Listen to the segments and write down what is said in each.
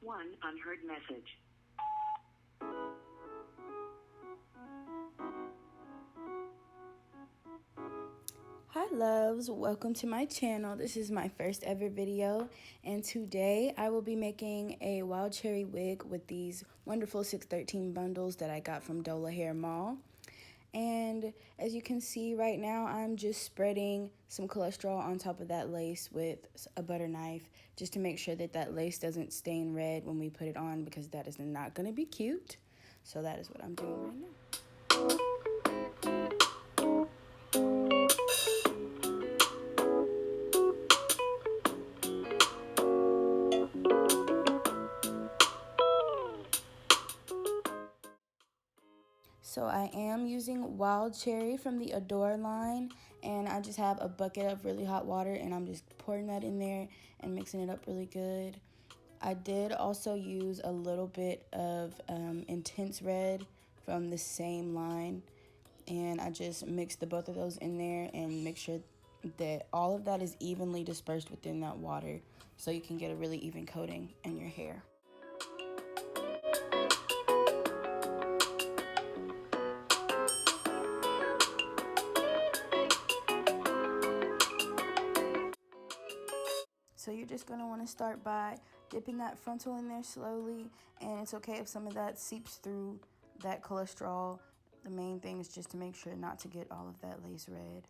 1 unheard message. Hi loves, welcome to my channel. This is my first ever video, and today I will be making a wild cherry wig with these wonderful 613 bundles that I got from Dola Hair Mall. And as you can see right now, I'm just spreading some cholesterol on top of that lace with a butter knife just to make sure that that lace doesn't stain red when we put it on, because that is not going to be cute. So that is what I'm doing right now. So I am using wild cherry from the Adore line, and I just have a bucket of really hot water and I'm just pouring that in there and mixing it up really good. I did also use a little bit of intense red from the same line, and I just mixed the both of those in there and make sure that all of that is evenly dispersed within that water so you can get a really even coating in your hair. So you're just going to want to start by dipping that frontal in there slowly, and it's okay if some of that seeps through that cholesterol. The main thing is just to make sure not to get all of that lace red.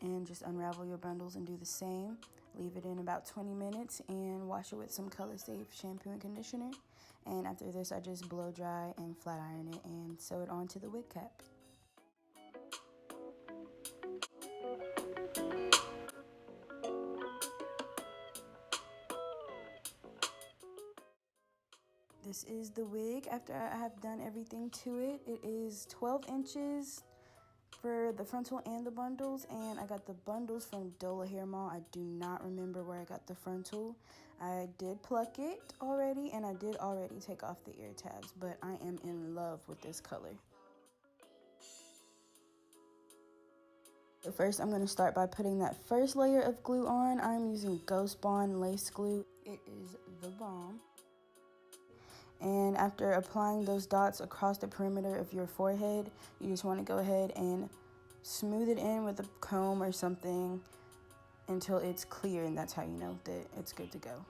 And just unravel your bundles and do the same. Leave it in about 20 minutes and wash it with some Color Safe shampoo and conditioner. And after this, I just blow dry and flat iron it and sew it onto the wig cap. This is the wig after I have done everything to it. It is 12 inches for the frontal and the bundles, and I got the bundles from Dola Hair Mall. I do not remember where I got the frontal. I did pluck it already, and I did already take off the ear tabs, but I am in love with this color. So first, I'm going to start by putting that first layer of glue on. I'm using Ghost Bond lace glue. It is the bomb. And after applying those dots across the perimeter of your forehead, you just want to go ahead and smooth it in with a comb or something until it's clear, and that's how you know that it's good to go.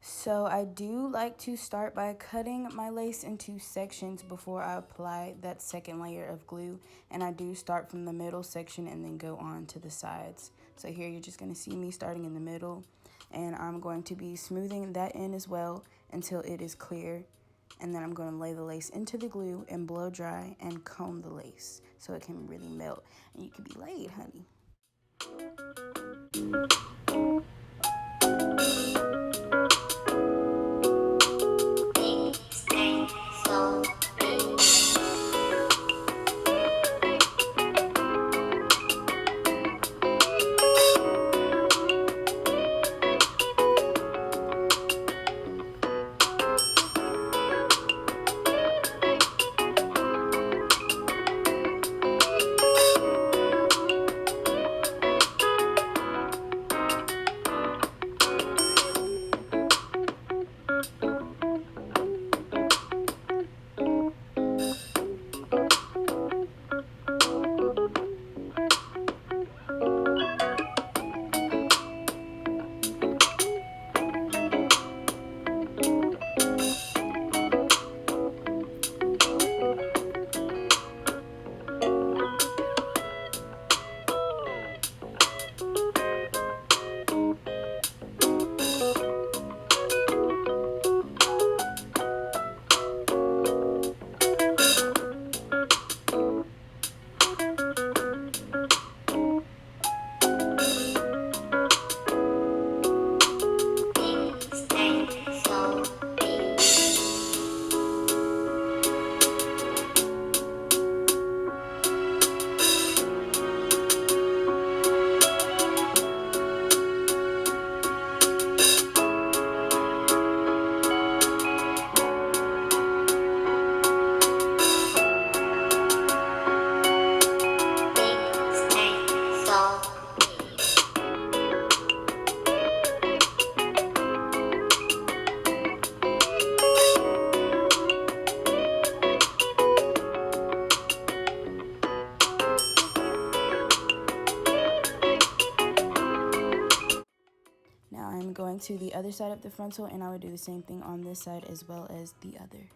So I do like to start by cutting my lace into sections before I apply that second layer of glue, and I do start from the middle section and then go on to the sides. So here you're just going to see me starting in the middle, and I'm going to be smoothing that in as well until it is clear, and then I'm going to lay the lace into the glue and blow dry and comb the lace so it can really melt and you can be laid, honey. going to the other side of the frontal, and I would do the same thing on this side as well as the other.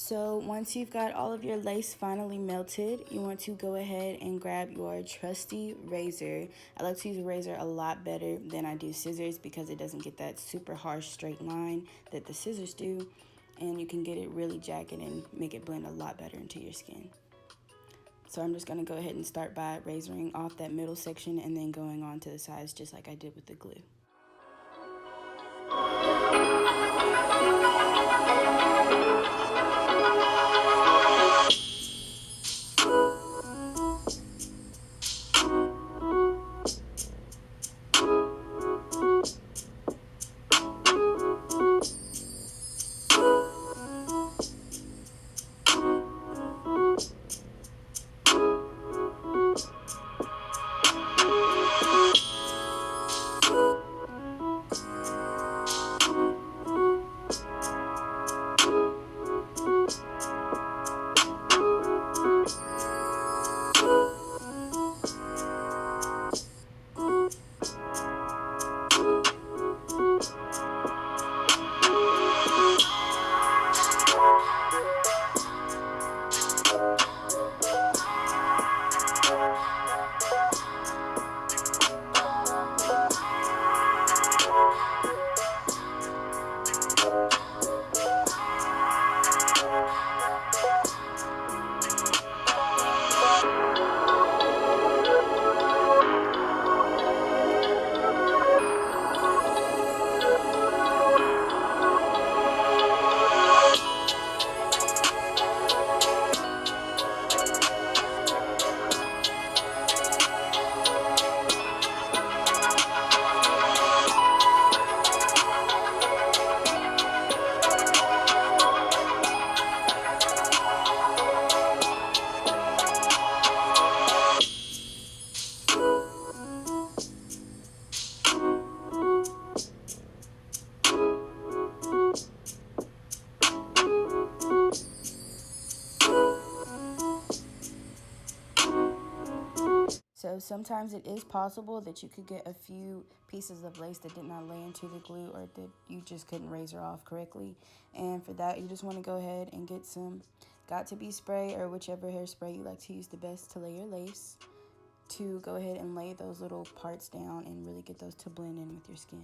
So once you've got all of your lace finally melted, you want to go ahead and grab your trusty razor. I like to use a razor a lot better than I do scissors because it doesn't get that super harsh straight line that the scissors do, and you can get it really jagged and make it blend a lot better into your skin. So I'm just going to go ahead and start by razoring off that middle section and then going on to the sides just like I did with the glue. So sometimes it is possible that you could get a few pieces of lace that did not lay into the glue or that you just couldn't razor off correctly. And for that, you just want to go ahead and get some Got2b spray or whichever hairspray you like to use the best to lay your lace, to go ahead and lay those little parts down and really get those to blend in with your skin.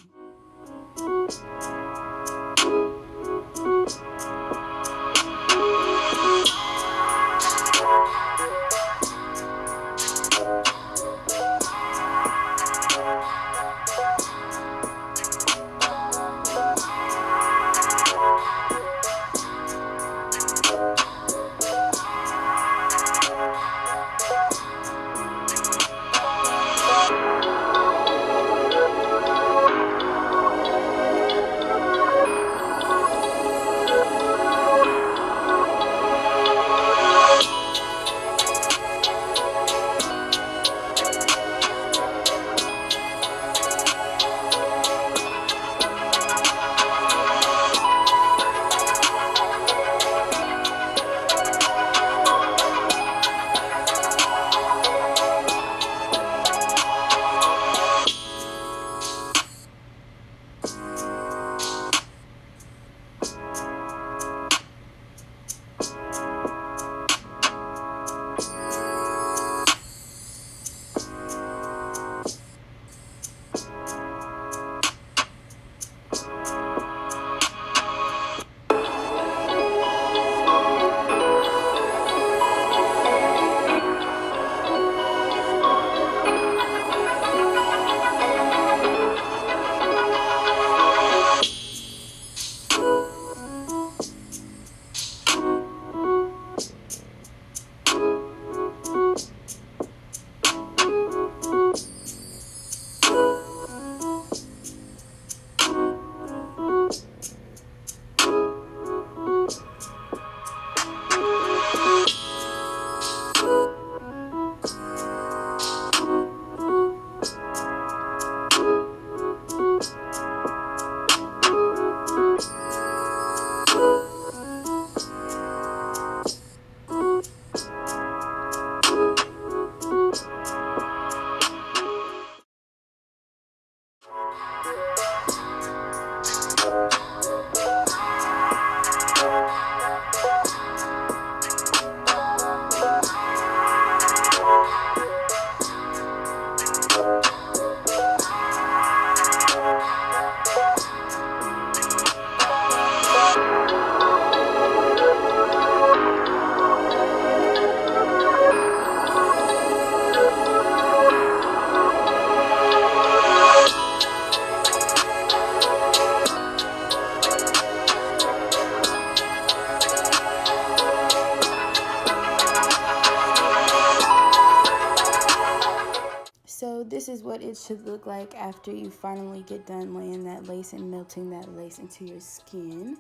it should look like after you finally get done laying that lace and melting that lace into your skin.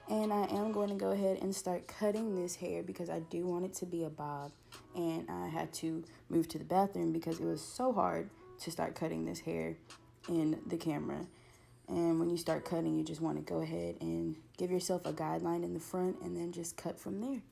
And I am going to go ahead and start cutting this hair because I do want it to be a bob. And I had to move to the bathroom because it was so hard to start cutting this hair in the camera. And when you start cutting, you just want to go ahead and give yourself a guideline in the front and then just cut from there.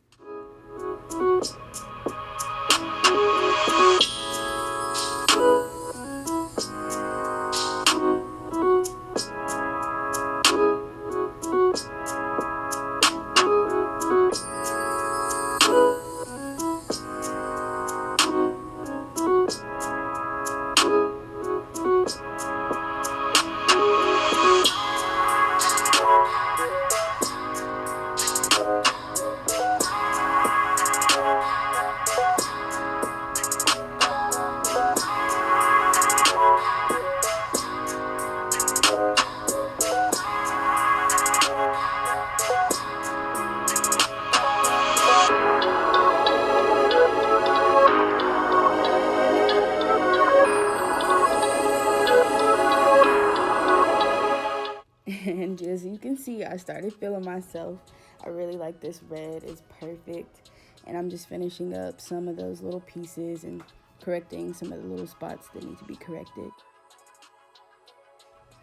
And as you can see, I started feeling myself. I really like this red. It's perfect. And I'm just finishing up some of those little pieces and correcting some of the little spots that need to be corrected.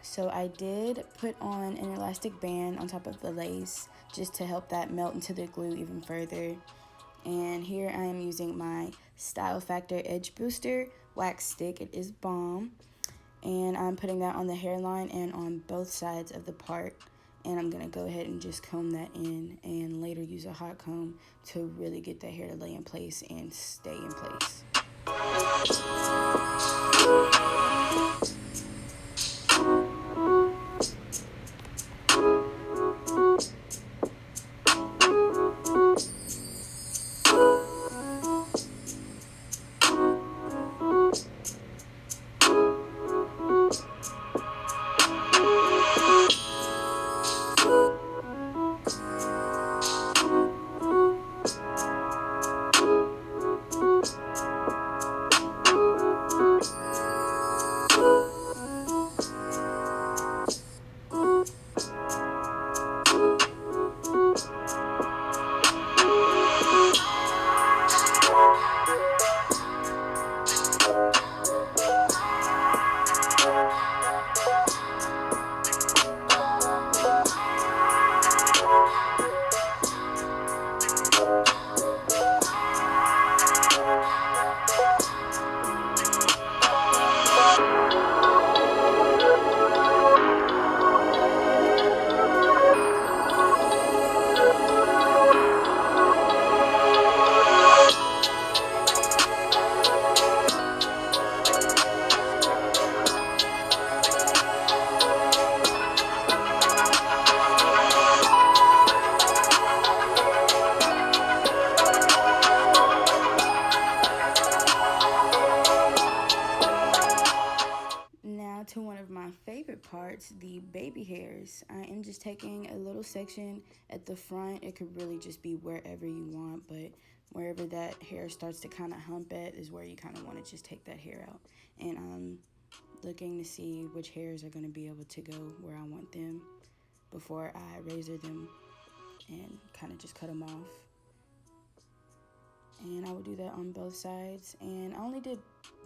So I did put on an elastic band on top of the lace just to help that melt into the glue even further. And here I am using my Style Factor Edge Booster wax stick. It is bomb. And I'm putting that on the hairline and on both sides of the part. And I'm gonna go ahead and just comb that in and later use a hot comb to really get the hair to lay in place and stay in place. To one of my favorite parts, the baby hairs. I am just taking a little section at the front. It could really just be wherever you want, but wherever that hair starts to kind of hump at is where you kind of want to just take that hair out. And I'm looking to see which hairs are going to be able to go where I want them before I razor them and kind of just cut them off. And I will do that on both sides. And I only did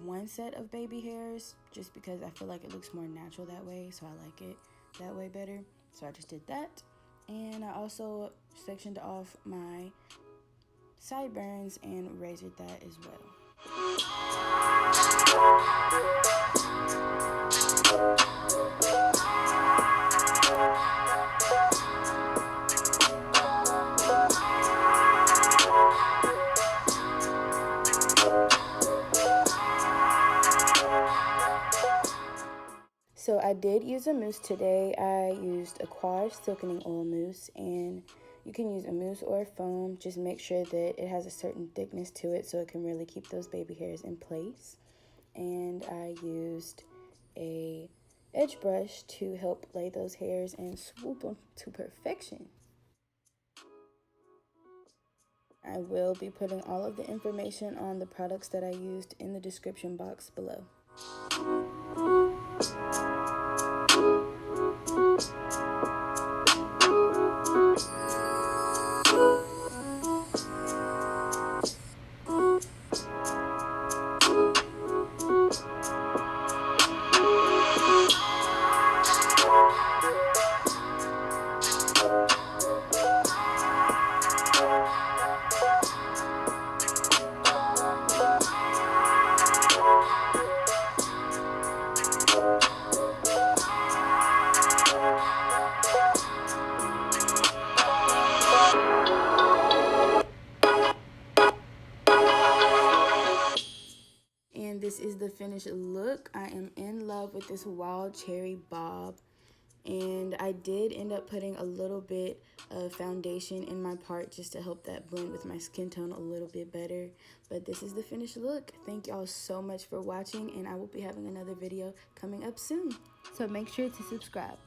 one set of baby hairs just because I feel like it looks more natural that way, so I like it that way better. So I just did that. And I also sectioned off my sideburns and razored that as well. So I did use a mousse today. I used a Quash Silkening Oil Mousse, and you can use a mousse or a foam. Just make sure that it has a certain thickness to it so it can really keep those baby hairs in place. And I used a edge brush to help lay those hairs and swoop them to perfection. I will be putting all of the information on the products that I used in the description box below. this is the finished look. I am in love with this wild cherry bob. And I did end up putting a little bit of foundation in my part just to help that blend with my skin tone a little bit better. But this is the finished look. Thank y'all so much for watching, and I will be having another video coming up soon. So make sure to subscribe.